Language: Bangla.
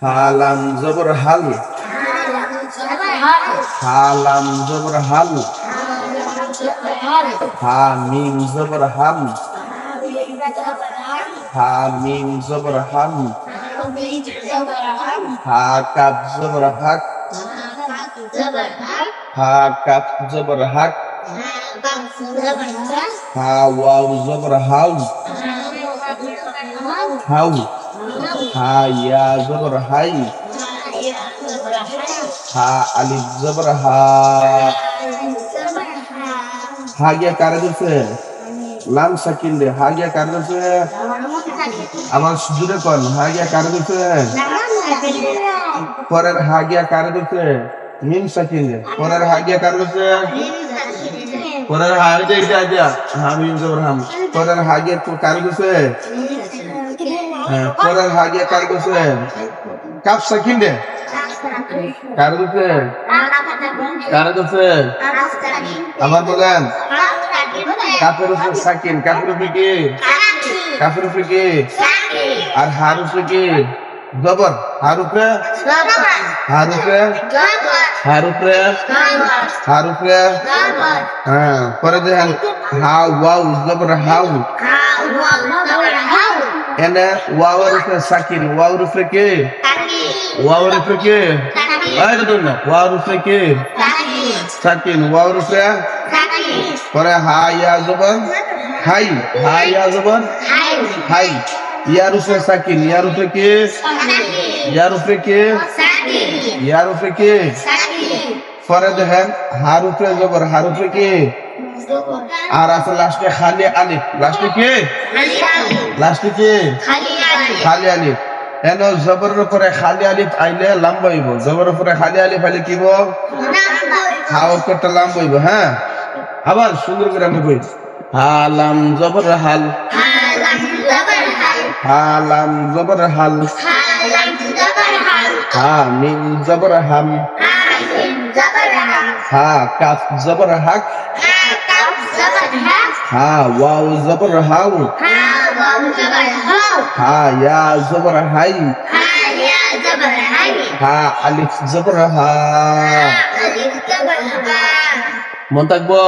হালাম জবর হাল, হালাম জবর হাল, হা মিম জবর হাম, হা মিম জবর হাম, হা কাপ জবর হাক, হা কাপ জবর হাক, হা ওয়াও জবর হাউ, হাউ, হা ইয়া জবর হাই, হা আলিফ জবর হা। হা গিয়া কারে দিছে? লাম সাকিন দে। হা গিয়া কারে দিছে? আবার জুড়ে কন। হা গিয়া কারে দিছে? পরের হা গিয়া কারে দিছে? মিম সাকিন দে। পরের হা গিয়া কারে দিছে? পরের হা গিয়া হা মিম জবর হাম। পরের হা গিয়া কারে দিছে? পরের হা গিয়া কারে দিছে? কাপ সাকিন দে। কারে দিছে? কারে দিছে? আবার বলেন। কাফের উপরে সাকিন। কাফের উপরে কি? কাফের উপরে কি? আর হার উপরে কি? জবর। হার উপরে? হার উপরে? হার উপরে? হার উপরে? হ্যাঁ, পরে দেখেন হা ওয়াও জবর হাউ। এনে ওয়াওয়ের উপরে সাকিন। ওয়াওয়ের উপরে কি? ওয়াওয়ের উপরে কি? ওয়াওয়ের উপরে কি? সাকিন। ওয়াওয়ের উপরে? পরে হা ইয়া জবর হাই। হা ইয়া জবর হাই। ইয়ার উপরে সাকিন। ইয়ার উপরে কি? ইয়ার উপরে কি? ইয়ার উপরে কি? পরে দেখেন হার উপরে জবর। হার উপরে কি? আর আছে লাস্টে খালি আলিফ। লাস্টে কি? লাস্টে কি? খালি আলিফ। এন জবরের উপরে খালি আলিফ আইলে লম্বা হইব। জবরের উপরে খালি আলিফ আইলে কি হইব? হা অক্ষরটা লম্বা হইব। হ্যাঁ, আবার সুন্দর করে আমি কই। হালাম জবর হাল, হালাম জবর হাল, হা মিম জবর হাম, হা কাফ জবর হাক, হা ওয়াও জবর হাউ, হা ইয়া জবর হাই, হা আলিফ জবর হা। মন থাকবো?